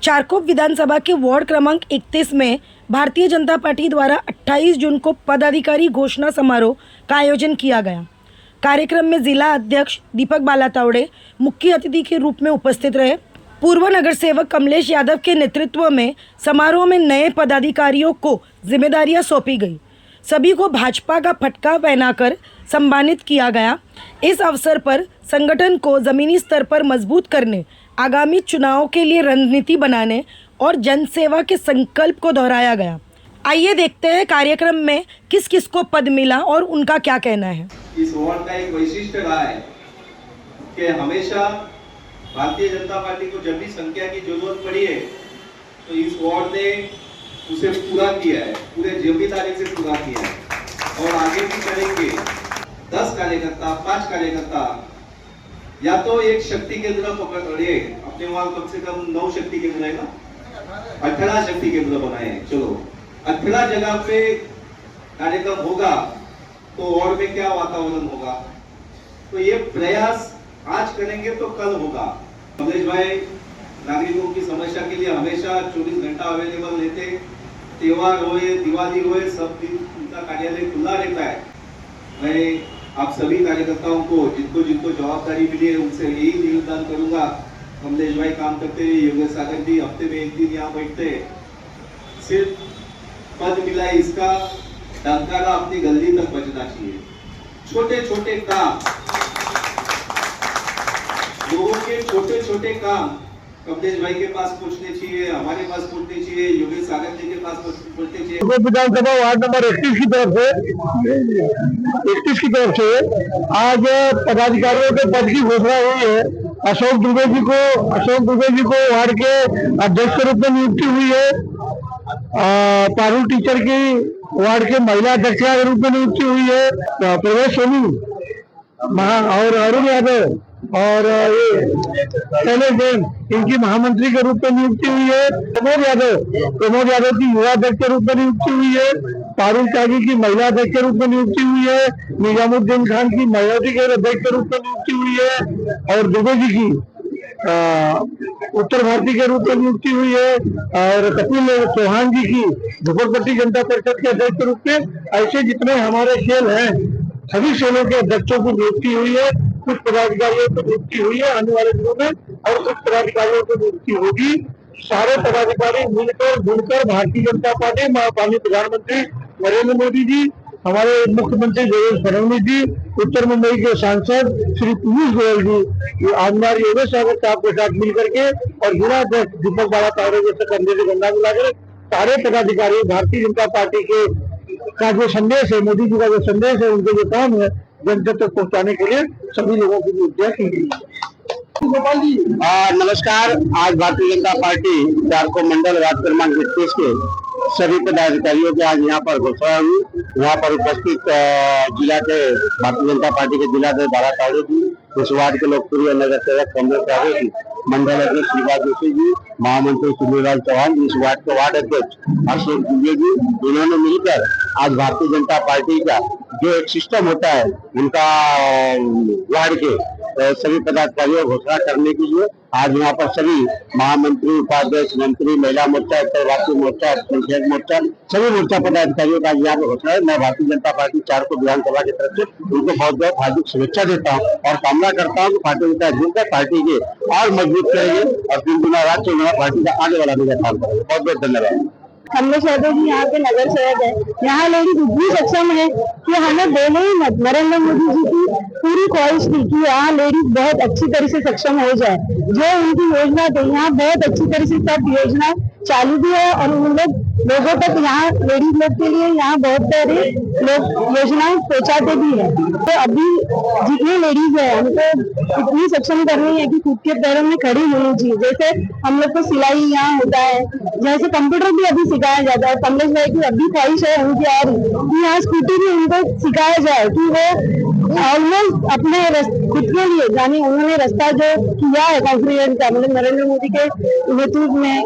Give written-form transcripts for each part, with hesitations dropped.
चारकोप विधानसभा के वार्ड क्रमांक 31 में भारतीय जनता पार्टी द्वारा 28 जून को पदाधिकारी घोषणा समारोह का आयोजन किया गया। कार्यक्रम में जिला अध्यक्ष दीपक बालातावड़े मुख्य अतिथि के रूप में उपस्थित रहे। पूर्व नगर सेवक कमलेश यादव के नेतृत्व में समारोह में नए पदाधिकारियों को जिम्मेदारियां सौंपी गई। सभी को भाजपा का फटका पहनाकर सम्मानित किया गया। इस अवसर पर संगठन को जमीनी स्तर पर मजबूत करने, आगामी चुनाव के लिए रणनीति बनाने और जनसेवा के संकल्प को दोहराया गया। आइए देखते हैं कार्यक्रम में किस किस को पद मिला और उनका क्या कहना है। इस वार्ड का एक वैशिष्ट्य रहा है कि हमेशा भारतीय जनता पार्टी को जब भी संख्या की जरूरत पड़ी है तो इस वार्ड ने उसे पूरा किया है, पूरे जिम्मेदारी से पूरा किया है और आगे भी करेंगे। 10 कार्यकर्ता, 5 कार्यकर्ता या तो एक शक्ति केंद्र पकड़े, अपने वहां कम से कम 9 शक्ति केंद्र है ना, 18 शक्ति केंद्र बनाए। चलो 18 जगह पे कार्यक्रम होगा तो वार्ड में क्या वातावरण होगा। तो ये प्रयास आज करेंगे तो कल होगा। कमलेश भाई नागरिकों की समस्या के लिए हमेशा 24 घंटा अवेलेबल रहते, त्योहार होए, दिवाली होए, सब दिन उनका कार्यालय खुला रहता है। मैं आप सभी कार्यकर्ताओं को जिनको जिनको जवाबदारी मिली है उनसे यही निवेदन करूंगा। कमलेश भाई काम करते हैं, योगेश सागर जी हफ्ते में एक दिन यहाँ बैठते, सिर्फ पद मिला है इसका डंकारा अपनी गली तक बचना चाहिए। छोटे छोटे काम, लोगों के छोटे छोटे काम कमलेश भाई के पास पहुंचने चाहिए, हमारे पास पहुंचने चाहिए, योगेश सागर जी के पास पहुंचने चाहिए। विधानसभा वार्ड नंबर 31 की तरफ से आज पदाधिकारियों के पद की घोषणा हुई है। अशोक दुबे जी को वार्ड के अध्यक्ष के रूप में नियुक्ति हुई है। पारुल टीचर की वार्ड के महिला अध्यक्ष के रूप में नियुक्ति हुई है। प्रवेश सोनी और अरुण यादव और ये शैलेश जैन इनकी महामंत्री के रूप में नियुक्ति हुई है। प्रमोद यादव की युवा अध्यक्ष के रूप में नियुक्ति हुई है। पारुल त्यागी की महिला अध्यक्ष के रूप में नियुक्ति हुई है। निजामुद्दीन खान की माइनॉरिटी के अध्यक्ष के रूप में नियुक्ति हुई है और दुबे जी की उत्तर भारतीय के रूप में नियुक्ति हुई है और कपिल चौहान जी की झुपड़पट्टी जनता परिषद के अध्यक्ष के रूप में। ऐसे जितने हमारे सेल हैं सभी सेलों के अध्यक्षों की नियुक्ति हुई है। कुछ पदाधिकारियों की नियुक्ति हुई है आने वाले दिनों में और कुछ पदाधिकारियों की नियुक्ति होगी। सारे पदाधिकारी मिलकर जुड़कर भारतीय जनता पार्टी, माननीय प्रधानमंत्री नरेंद्र मोदी जी, हमारे मुख्यमंत्री देवेंद्र फडणवीस जी, उत्तर मुंबई के सांसद श्री पीयूष गोयल जी, आमदार योगेश सागर साहब के साथ मिलकर के और जिला अध्यक्ष दीपक बालातावड़े जैसे कंधे से कंधा मिलाकर सारे पदाधिकारी भारतीय जनता पार्टी के का जो संदेश है, मोदी जी का जो संदेश है, उनके जो काम है जनता तक पहुंचाने के लिए सभी लोगों की नियुक्तियां की गई। नमस्कार। आज भारतीय जनता पार्टी चारकोप मंडल वार्ड क्रमांक 31 के सभी पदाधिकारियों के आज यहाँ पर घोषणा हुई। यहाँ पर उपस्थित जिला के भारतीय जनता पार्टी के जिलाध्यक्ष बालातावड़े जी, इस वार्ड के लोकप्रिय नगर सेवक कमलेश यादव जी, मंडल अध्यक्ष शिवा जोशी जी, महामंत्री सुनील चौहान जी, इस वार्ड के वार्ड अध्यक्ष अशोक दुबे जी, इन्होंने मिलकर आज भारतीय जनता पार्टी का जो एक सिस्टम होता है उनका वार्ड के सभी पदाधिकारियों को घोषणा करने के लिए आज यहाँ पर सभी महामंत्री, उपाध्यक्ष, मंत्री, महिला मोर्चा, उत्तर भारतीय मोर्चा, पंचायत मोर्चा, सभी मोर्चा पदाधिकारियों का यहाँ पर घोषणा है। मैं भारतीय जनता पार्टी चारकोप विधानसभा की तरफ से उनको बहुत बहुत हार्दिक शुभेच्छा देता हूँ और कामना करता हूँ कि पार्टी उनका जुड़कर पार्टी के और मजबूत करेंगे और 3 गुना राज्य में पार्टी का आगे वाला भी काम करेंगे। बहुत बहुत धन्यवाद। कमलेश यादव जी यहाँ के नगर सेवक है। यहाँ लेडीज इतनी सक्षम है कि हमें दोनों ही नरेंद्र मोदी जी की पूरी ख्वाहिश थी कि यहाँ लेडीज बहुत अच्छी तरह से सक्षम हो जाए। जो उनकी योजना थी यहाँ बहुत अच्छी तरह से सब योजना चालू भी है और उन लोगों तक यहाँ लेडीज लोग के लिए यहाँ बहुत सारे लोग योजनाएं पहुँचाते भी है। तो अभी जितनी लेडीज है उनको इतनी सक्षम करनी है कि खुद के पैरों में खड़ी होनी चाहिए। जैसे हम लोग को सिलाई यहाँ होता है, जैसे कंप्यूटर भी अभी सिखाया जाता है। कमलेश भाई की अभी ख्वाहिश है उनकी और कि यहाँ स्कूटी भी उनको सिखाया जाए कि वो ऑलमोस्ट अपने खुद के लिए यानी उन्होंने रास्ता जो किया है कॉन्फ्रेंस का, मतलब नरेंद्र मोदी के नेतृत्व में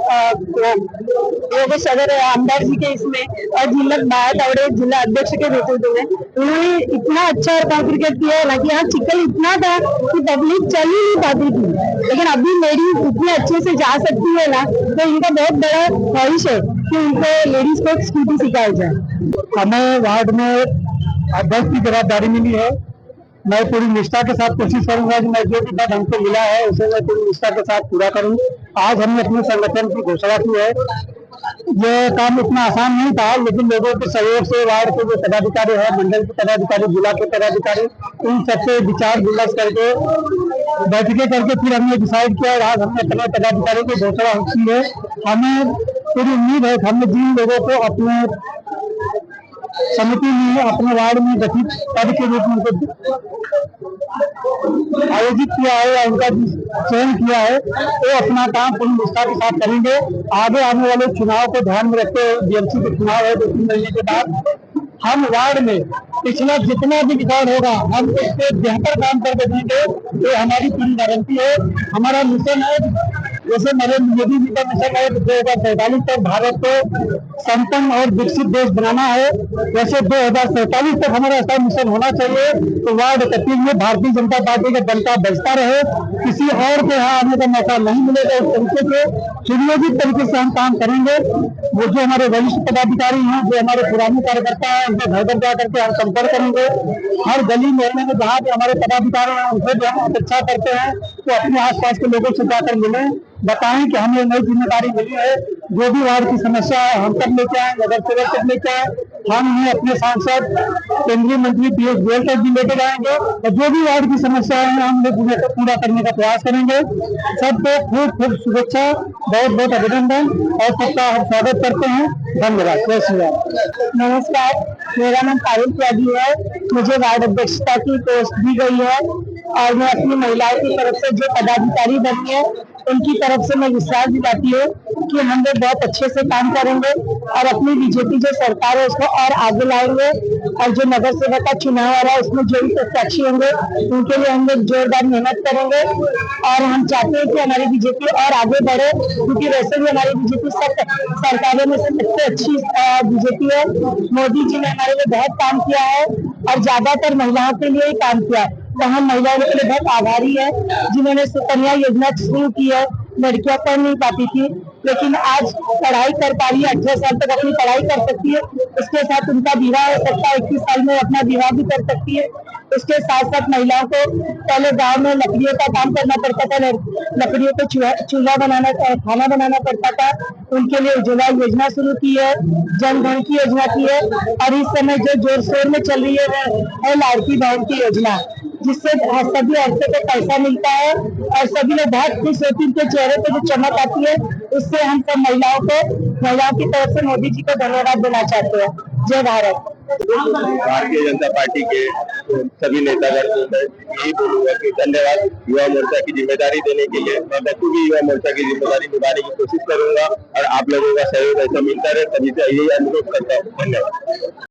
जो सदर आमदार जी के इसमें और जिला बालातावड़े जिला अध्यक्ष के नेतृत्व में उन्होंने इतना अच्छा कॉन्फ्रेंस किया है ना कि यहाँ चिक्कल इतना था कि पब्लिक चल ही नहीं पाती थी, लेकिन अभी लेडीज इतने अच्छे से जा सकती है ना, तो इनका बहुत बड़ा ख्वाहिश है कि उनको लेडीज को स्कूटी सिखाई जाए। हमें वार्ड में अध्यक्ष की जवाबदारी मिली है। मैं पूरी निष्ठा के साथ कोशिश करूंगा कि मैं जो भी पद हमको मिला है उसे मैं पूरी निष्ठा के साथ पूरा करूं। आज हमने अपने संगठन की घोषणा की है। ये काम इतना आसान नहीं था, लेकिन लोगों के सहयोग से वार्ड के जो पदाधिकारी है, मंडल के पदाधिकारी, जिला के पदाधिकारी, इन सबसे विचार विमर्श करके बैठकें करके फिर हमने डिसाइड किया और आज हमने अपने पदाधिकारी की घोषणा की है। हमें पूरी उम्मीद है कि हमने जिन लोगों को अपने समिति में अपने वार्ड में गठित पद के रूप में उनको आयोजित किया है या उनका चयन किया है, वो अपना काम पूरी निष्ठा के साथ करेंगे। आगे आने वाले चुनाव को ध्यान में रखते हुए, बीएमसी के चुनाव है 2-3 महीने के बाद, हम वार्ड में पिछला जितना भी रिकॉर्ड होगा हम उससे बेहतर काम करके देंगे। ये हमारी पूरी गारंटी है। हमारा मिशन है, जैसे नरेंद्र मोदी जी का मिशन है 2047 तक भारत को संपन्न और विकसित देश बनाना है, वैसे 2047 तक हमारा ऐसा मिशन होना चाहिए। तो वार्ड 31 में भारतीय जनता पार्टी का दमका बजता रहे, किसी और के यहाँ आने का मौका नहीं मिलेगा। इस तरीके से सुनियोजित तरीके से हम काम करेंगे। वो जो हमारे वरिष्ठ पदाधिकारी हैं, जो हमारे पुराने कार्यकर्ता हैं, उनको घर घर जा करके हम संपर्क करेंगे। हर गली मोहल्ले में जहाँ पे हमारे पदाधिकारी हैं उनसे भी हम अपेक्षा करते हैं तो अपने आसपास के लोगों से जाकर मिलें, बताएं कि हमें नई जिम्मेदारी मिली है। जो भी वार्ड की समस्या है हम तक लेके आए, नगर सेवक तक लेके आए, हम उन्हें अपने सांसद केंद्रीय मंत्री पीयूष गोयल तक भी लेके जाएंगे और जो भी वार्ड की समस्या है हम उन्हें पूरा करने का प्रयास करेंगे। सबको खूब खूब शुभेच्छा, बहुत बहुत अभिनंदन और सबका हम स्वागत करते हैं। धन्यवाद। जय श्री राम। नमस्कार, मेरा नाम पारुल त्यागी है। मुझे वार्ड अध्यक्षता की पोस्ट दी गई है और मैं अपनी महिलाओं की तरफ से जो पदाधिकारी बनी है उनकी तरफ से मैं विश्वास दिलाती हूँ कि हम लोग बहुत अच्छे से काम करेंगे और अपनी बीजेपी जो सरकार है उसको और आगे लाएंगे। और जो नगर सेवक का चुनाव आ रहा है उसमें जो भी प्रत्याशी होंगे उनके लिए हम लोग जोरदार मेहनत करेंगे और हम चाहते हैं कि हमारी बीजेपी और आगे बढ़े, क्योंकि वैसे भी हमारी बीजेपी सब सरकारों में से सबसे अच्छी बीजेपी है। मोदी जी ने हमारे लिए बहुत काम किया है और ज्यादातर महिलाओं के लिए ही काम किया है, तो हम महिलाओं के लिए बहुत आभारी है जिन्होंने सुकन्या योजना शुरू की है। लड़कियां पढ़ नहीं पाती थी लेकिन आज पढ़ाई कर पा रही है, 18 साल तक अपनी पढ़ाई कर सकती है, उसके साथ उनका विवाह हो सकता है, 21 साल में अपना विवाह भी कर सकती है। उसके साथ साथ महिलाओं को पहले गांव में लकड़ियों का काम करना पड़ता था, लकड़ियों को चूल्हा बनाना, खाना बनाना पड़ता था। उनके लिए उज्ज्वला योजना शुरू की है, जन धन की योजना की है और इस समय जो जोर शोर में चल रही है लाड़की बहन की योजना, जिससे सभी औरतों को पैसा मिलता है और सभी लोग बहुत खुश होती है। उनके चेहरे पे जो चमक आती है उससे हम सब महिलाओं की तरफ से मोदी जी को धन्यवाद देना चाहते हैं। जय भारत। भारतीय जनता पार्टी के सभी नेतागण को मैं यही बोलूंगा कि धन्यवाद। युवा मोर्चा की जिम्मेदारी देने के लिए मैं बखूबी युवा मोर्चा की जिम्मेदारी निभाने की कोशिश करूंगा और आप लोगों का सहयोग ऐसा मिलता रहे, तभी से यही अनुरोध करता हूँ। धन्यवाद।